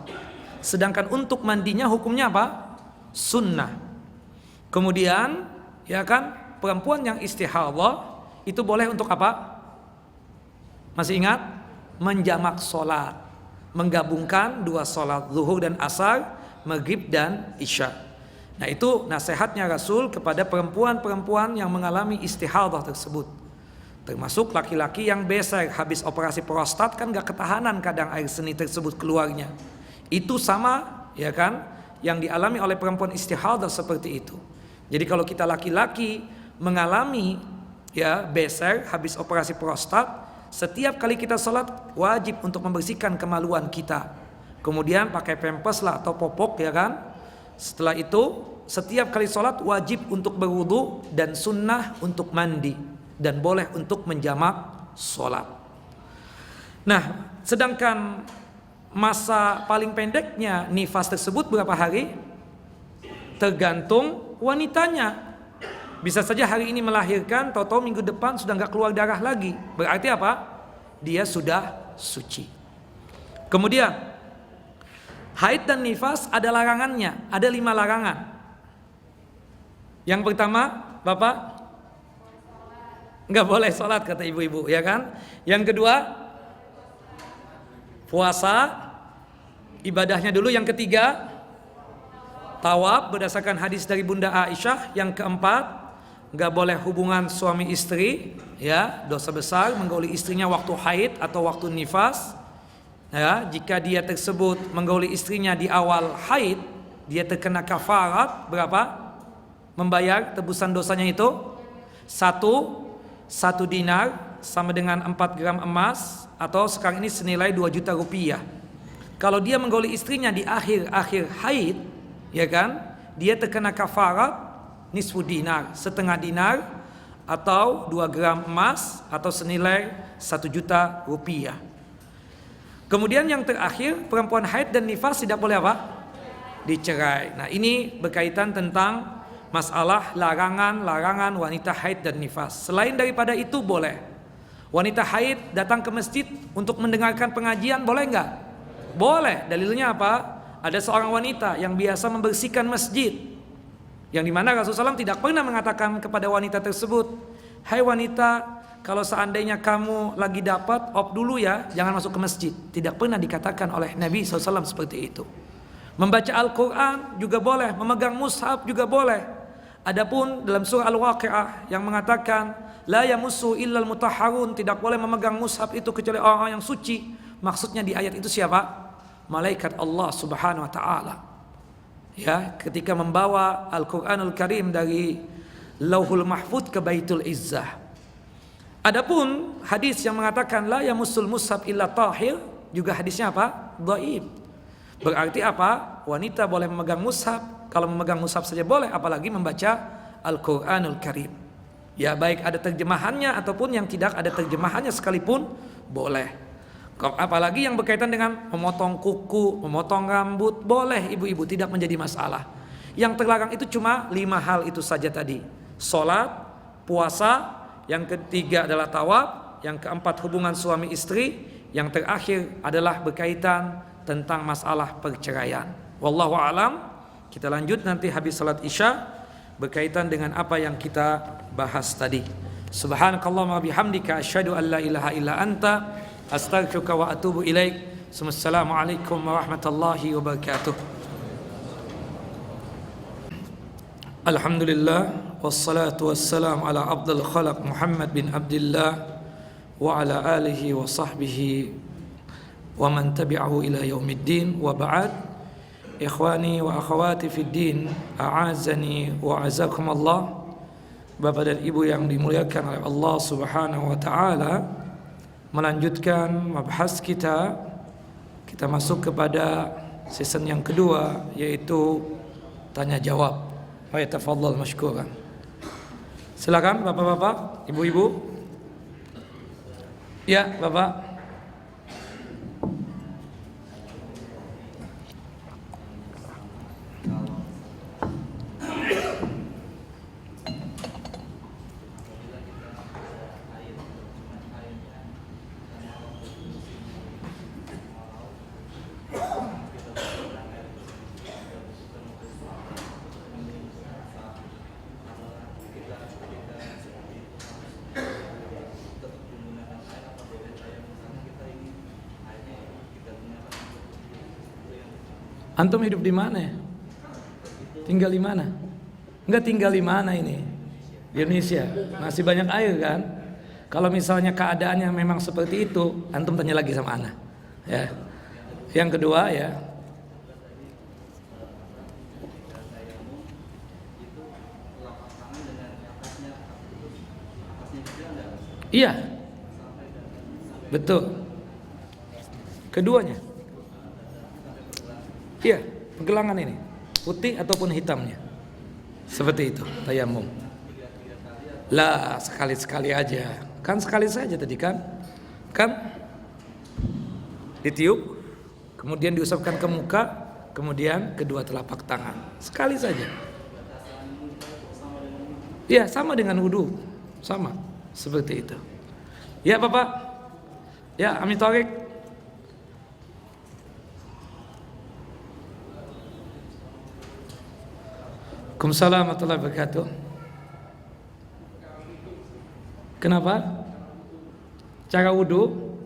Sedangkan untuk mandinya hukumnya apa? Sunnah. Kemudian, ya kan, perempuan yang istihadah itu boleh untuk apa? Masih ingat? Menjamak sholat, menggabungkan 2 sholat, zuhur dan asar, maghrib dan isya. Nah, itu nasihatnya Rasul kepada perempuan-perempuan yang mengalami istihadah tersebut. Termasuk laki-laki yang beser habis operasi prostat, kan gak ketahanan kadang air seni tersebut keluarnya. Itu sama, ya kan, yang dialami oleh perempuan istihadah seperti itu. Jadi kalau kita laki-laki mengalami, ya, beser habis operasi prostat, setiap kali kita sholat wajib untuk membersihkan kemaluan kita. Kemudian pakai pampers lah atau popok, ya kan. Setelah itu setiap kali sholat wajib untuk berwudu dan sunnah untuk mandi, dan boleh untuk menjamak sholat. Nah, sedangkan masa paling pendeknya nifas tersebut berapa hari? Tergantung wanitanya. Bisa saja hari ini melahirkan, tahu-tahu minggu depan sudah nggak keluar darah lagi. Berarti apa? Dia sudah suci. Kemudian haid dan nifas ada larangannya, ada 5 larangan. Yang pertama, Bapak, nggak boleh sholat kata ibu-ibu, ya kan? Yang kedua, puasa, ibadahnya dulu. Yang ketiga, tawaf berdasarkan hadis dari Bunda Aisyah. Yang keempat, nggak boleh hubungan suami istri, ya, dosa besar menggauli istrinya waktu haid atau waktu nifas. Ya, jika dia tersebut menggauli istrinya di awal haid, dia terkena kafarat berapa? Membayar tebusan dosanya itu 1 dinar sama dengan 4 gram emas, atau sekarang ini senilai 2 juta rupiah. Kalau dia menggauli istrinya di akhir haid, ya kan, dia terkena kafarat nisfu dinar, setengah dinar, atau 2 gram emas, atau senilai 1 juta rupiah. Kemudian yang terakhir, perempuan haid dan nifas tidak boleh apa? Dicerai. Nah, ini berkaitan tentang masalah larangan wanita haid dan nifas. Selain daripada itu boleh. Wanita haid datang ke masjid untuk mendengarkan pengajian, boleh enggak? Boleh. Dalilnya apa? Ada seorang wanita yang biasa membersihkan masjid, yang dimana Rasulullah SAW tidak pernah mengatakan kepada wanita tersebut, "Hai wanita, kalau seandainya kamu lagi dapat op dulu ya, jangan masuk ke masjid." Tidak pernah dikatakan oleh Nabi SAW seperti itu. Membaca Al-Quran juga boleh, memegang mushaf juga boleh. Adapun dalam surah Al-Waqi'ah yang mengatakan la yamussu illal mutahharun, tidak boleh memegang mushaf itu kecuali orang-orang yang suci. Maksudnya di ayat itu siapa? Malaikat Allah Subhanahu wa taala. Ya, ketika membawa Al-Qur'anul Karim dari Lauhul Mahfuz ke Baitul Izzah. Adapun hadis yang mengatakan la yamussul mushaf illa tahir, juga hadisnya apa? Dhaif. Berarti apa? Wanita boleh memegang mushaf. Kalau memegang mushaf saja boleh, apalagi membaca Al-Quranul Karim. Ya, baik ada terjemahannya ataupun yang tidak ada terjemahannya sekalipun boleh. Apalagi yang berkaitan dengan memotong kuku, memotong rambut, boleh ibu-ibu, tidak menjadi masalah. Yang terlarang itu cuma 5 hal itu saja tadi. Sholat, puasa, yang ketiga adalah tawaf, yang keempat hubungan suami istri, yang terakhir adalah berkaitan tentang masalah perceraian. Wallahu alam. Kita lanjut nanti habis salat Isya berkaitan dengan apa yang kita bahas tadi. Subhanakallahumma bihamdika asyhadu an la ilaha illa anta astaghfiruka wa atubu ilaik. Assalamualaikum warahmatullahi wabarakatuh. Alhamdulillah wassalatu wassalamu ala afdal khalaq Muhammad bin Abdullah wa ala alihi wa sahbihi wa man tabi'ahu ila yaumiddin wa ba'd. Ikhwani wa akhwati fid din, a'azani wa azakumullah. Bapak dan Ibu yang dimuliakan oleh Allah Subhanahu wa taala, melanjutkan mabahas kita masuk kepada season yang kedua, yaitu tanya jawab. Wa yatafadhal mashkuran. Silakan Bapak-bapak, Ibu-ibu. Ya, Bapak. Antum hidup di mana? Tinggal di mana? Enggak tinggal di mana ini? Di Indonesia. Masih banyak air kan? Kalau misalnya keadaannya memang seperti itu, antum tanya lagi sama ana. Ya. Yang kedua ya. Iya. Betul. Keduanya. Iya, pergelangan ini putih ataupun hitamnya. Seperti itu, tayamum. Lah, sekali-sekali aja. Kan sekali saja tadi kan? Kan ditiup, kemudian diusapkan ke muka, kemudian kedua telapak tangan. Sekali saja. Iya, sama dengan wudu. Sama, seperti itu. Ya, Bapak. Ya, Amin Taufik. Waalaikumsalam warahmatullahi wabarakatuh. Kenapa? Cara wudu?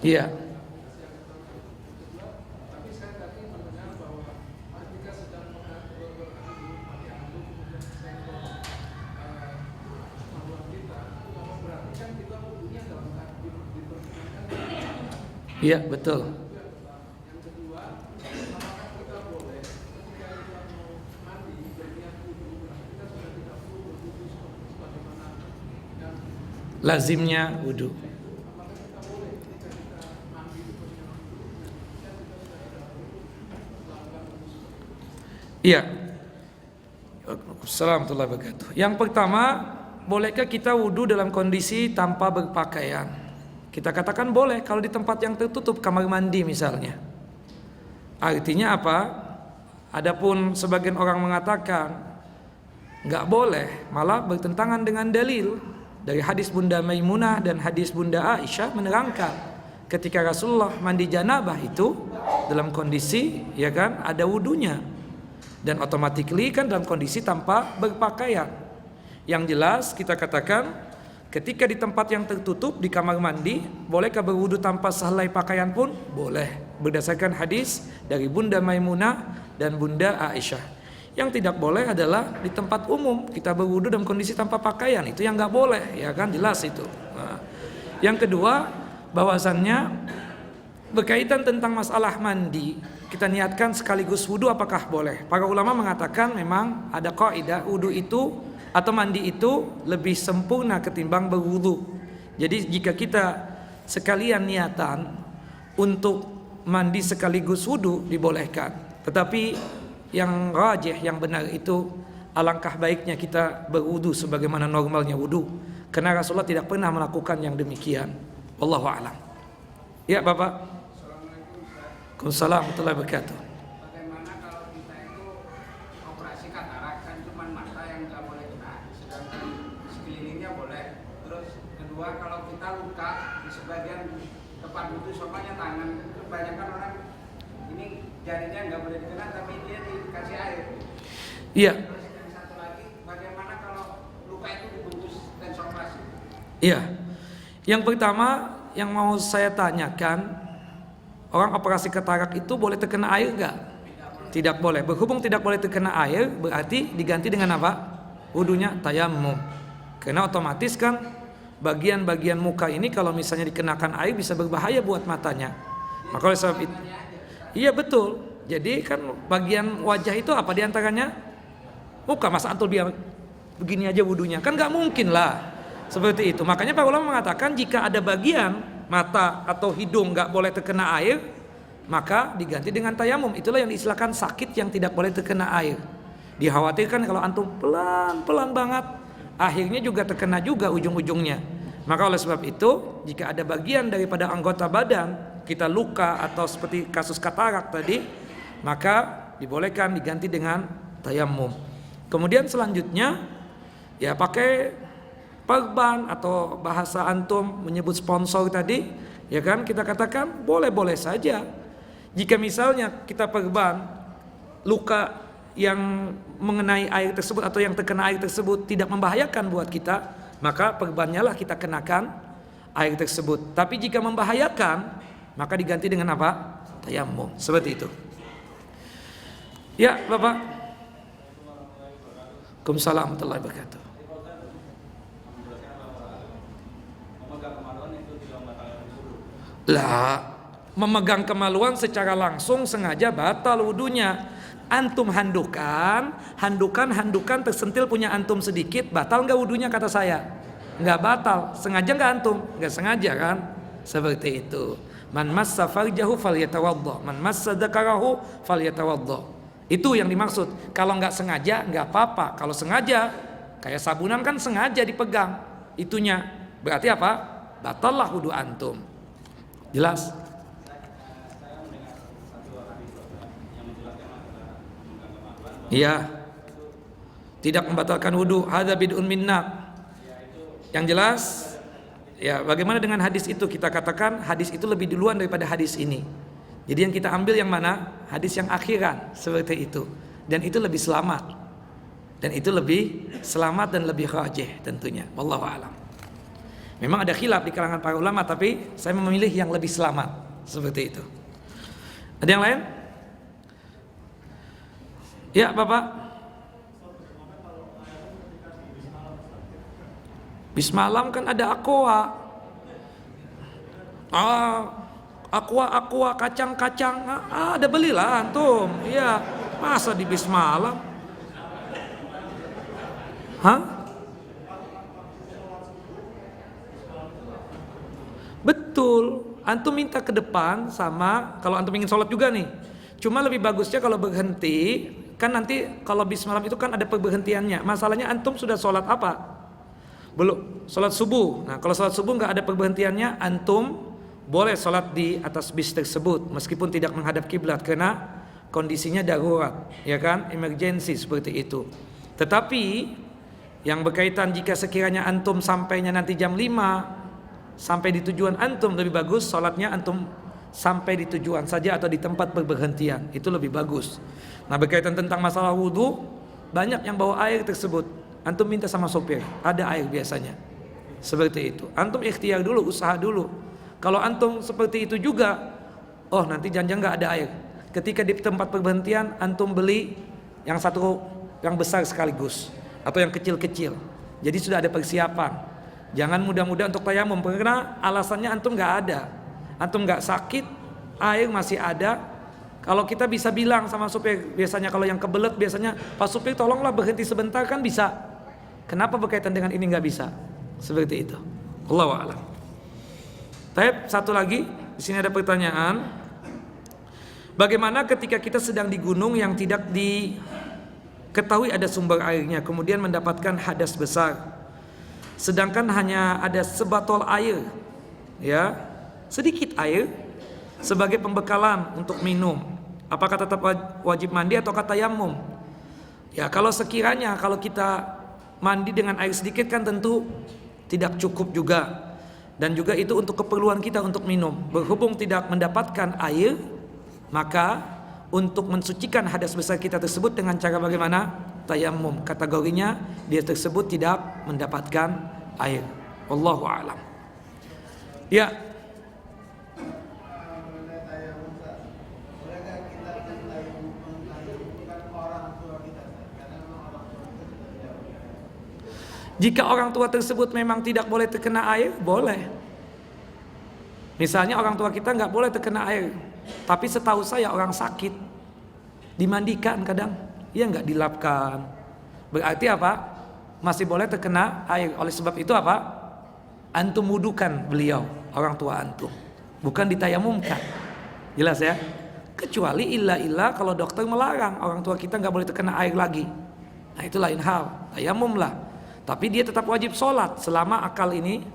Iya. Iya, betul. Lazimnya wudu. Iya. Assalamualaikum warahmatullahi wabarakatuh. Yang pertama, bolehkah kita wudu dalam kondisi tanpa berpakaian? Kita katakan boleh kalau di tempat yang tertutup, kamar mandi misalnya. Artinya apa? Adapun sebagian orang mengatakan nggak boleh, malah bertentangan dengan dalil dari hadis Bunda Maimunah dan hadis Bunda Aisyah menerangkan ketika Rasulullah mandi janabah itu dalam kondisi ya kan ada wudunya dan automatically kan dalam kondisi tanpa berpakaian. Yang jelas kita katakan ketika di tempat yang tertutup di kamar mandi, bolehkah berwudu tanpa sehelai pakaian pun? Boleh. Berdasarkan hadis dari Bunda Maimunah dan Bunda Aisyah. Yang tidak boleh adalah di tempat umum kita berwudu dalam kondisi tanpa pakaian, itu yang nggak boleh, ya kan jelas itu. Nah, yang kedua, bahwasannya berkaitan tentang masalah mandi, kita niatkan sekaligus wudu apakah boleh? Para ulama mengatakan memang ada kaidah wudu itu atau mandi itu lebih sempurna ketimbang berwudu. Jadi jika kita sekalian niatan untuk mandi sekaligus wudu dibolehkan. Tetapi yang rajih, yang benar itu alangkah baiknya kita berwudu sebagaimana normalnya wudu, karena Rasulullah tidak pernah melakukan yang demikian. Wallahu a'lam. Ya Bapak. Waalaikumsalam warahmatullahi wabarakatuh. Bagaimana kalau kita itu operasi katarak, kan cuma mata yang nggak boleh kena, sedangkan sekelilingnya boleh. Terus kedua, kalau kita luka di sebagian tempat wudu, soalnya tangan, kebanyakan orang ini jarinya nggak boleh dikena, tapi dia dikasih air. Iya. Terus yang satu lagi, bagaimana kalau luka itu dibungkus tensoplasi? Iya. Yang pertama yang mau saya tanyakan, orang operasi katarak itu boleh terkena air enggak? Tidak boleh. Berhubung tidak boleh terkena air, berarti diganti dengan apa? Wudunya tayammum. Karena otomatis kan bagian-bagian muka ini kalau misalnya dikenakan air bisa berbahaya buat matanya. Maka oleh sebab itu, iya betul. Jadi kan bagian wajah itu apa diantaranya? Muka. Masa antum biar begini aja wudunya? Kan nggak mungkin lah. Seperti itu. Makanya para ulama mengatakan jika ada bagian mata atau hidung nggak boleh terkena air, maka diganti dengan tayamum. Itulah yang diistilahkan sakit yang tidak boleh terkena air. Dikhawatirkan kalau antum pelan-pelan banget, akhirnya juga terkena juga ujung-ujungnya. Maka oleh sebab itu, jika ada bagian daripada anggota badan kita luka atau seperti kasus katarak tadi, maka dibolehkan diganti dengan tayamum. Kemudian selanjutnya ya pakai perban atau bahasa antum menyebut sponsor tadi, ya kan, kita katakan boleh-boleh saja. Jika misalnya kita perban luka yang mengenai air tersebut atau yang terkena air tersebut tidak membahayakan buat kita, maka perbannya lah kita kenakan air tersebut. Tapi jika membahayakan, maka diganti dengan apa? Tayammum. Seperti itu. Ya, Bapak. Waalaikumsalam warahmatullahi wabarakatuh. Lah, memegang kemaluan secara langsung sengaja batal wudunya. Antum handukan tersentil punya antum sedikit, batal nggak wudunya kata saya? Nggak batal. Sengaja nggak antum? Nggak sengaja kan? Seperti itu. Man massa farjahu falyatawaddo, man massa dzakarahu falyatawaddo. Itu yang dimaksud. Kalau nggak sengaja nggak apa-apa. Kalau sengaja, kayak sabunan kan sengaja dipegang itunya. Berarti apa? Batallah wudu antum. Jelas? Iya. Tidak membatalkan wudu. Hadza bid'un minna. Yang jelas, ya bagaimana dengan hadis itu? Kita katakan hadis itu lebih duluan daripada hadis ini. Jadi yang kita ambil yang mana? Hadis yang akhiran, seperti itu. Dan itu lebih selamat. Dan itu lebih selamat dan lebih rajih tentunya. Wallahu a'lam. Memang ada khilaf di kalangan para ulama, tapi saya memilih yang lebih selamat. Seperti itu. Ada yang lain? Ya, Bapak. Bismalam kan ada aqua. Aqua, kacang. Ada belilah antum. Iya, masa di bismalam? Hah? Betul, antum minta ke depan sama kalau antum ingin sholat juga nih. Cuma lebih bagusnya kalau berhenti, kan nanti kalau bismalam itu kan ada perberhentiannya. Masalahnya antum sudah sholat apa? Belum, sholat subuh. Nah kalau sholat subuh nggak ada perberhentiannya, antum boleh sholat di atas bis tersebut meskipun tidak menghadap kiblat karena kondisinya darurat, ya kan, emergency seperti itu. Tetapi yang berkaitan jika sekiranya antum sampainya nanti jam 5 sampai di tujuan antum, lebih bagus sholatnya antum sampai di tujuan saja atau di tempat berberhentian, itu lebih bagus. Nah berkaitan tentang masalah wudu, banyak yang bawa air tersebut, antum minta sama sopir, ada air biasanya. Seperti itu, antum ikhtiar dulu, usaha dulu. Kalau antum seperti itu juga, oh nanti jangan nggak ada air, ketika di tempat berberhentian antum beli yang satu yang besar sekaligus atau yang kecil-kecil, jadi sudah ada persiapan. Jangan mudah-mudah untuk tayamum karena alasannya antum nggak ada, antum nggak sakit, air masih ada. Kalau kita bisa bilang sama supir, biasanya kalau yang kebelet biasanya, Pak supir tolonglah berhenti sebentar, kan bisa. Kenapa berkaitan dengan ini nggak bisa? Seperti itu. Allahu a'lam. Baik, satu lagi di sini ada pertanyaan. Bagaimana ketika kita sedang di gunung yang tidak ketahui ada sumber airnya, kemudian mendapatkan hadas besar, sedangkan hanya ada sebatol air, ya, sedikit air sebagai pembekalan untuk minum, apakah tetap wajib mandi atau tayamum? Ya, kalau sekiranya kalau kita mandi dengan air sedikit kan tentu tidak cukup juga, dan juga itu untuk keperluan kita untuk minum. Berhubung tidak mendapatkan air, maka untuk mensucikan hadas besar kita tersebut dengan cara bagaimana? Tayamum. Kategorinya dia tersebut tidak mendapatkan air. Wallahu a'lam. Ya. Jika orang tua tersebut memang tidak boleh terkena air, boleh. Misalnya orang tua kita nggak boleh terkena air, tapi setahu saya orang sakit dimandikan kadang, ya nggak dilapkan. Berarti apa? Masih boleh terkena air. Oleh sebab itu apa? Antum wudukan beliau, orang tua antum, bukan ditayamumkan. Jelas ya? Kecuali illa kalau dokter melarang orang tua kita nggak boleh terkena air lagi. Nah itu lain hal, tayamum lah. Tapi dia tetap wajib sholat selama akal ini,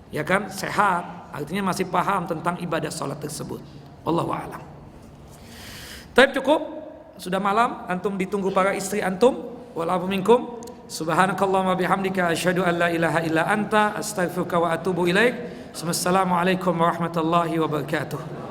ya kan, sehat. Artinya masih paham tentang ibadah sholat tersebut. Wallahu a'lam. Tapi cukup, sudah malam. Antum ditunggu para istri antum. Wal minkum. Subhanakallahumma bihamdika asyhadu an la ilaha illa anta astaghfiruka wa atubu ilaik. Assalamualaikum warahmatullahi wabarakatuh.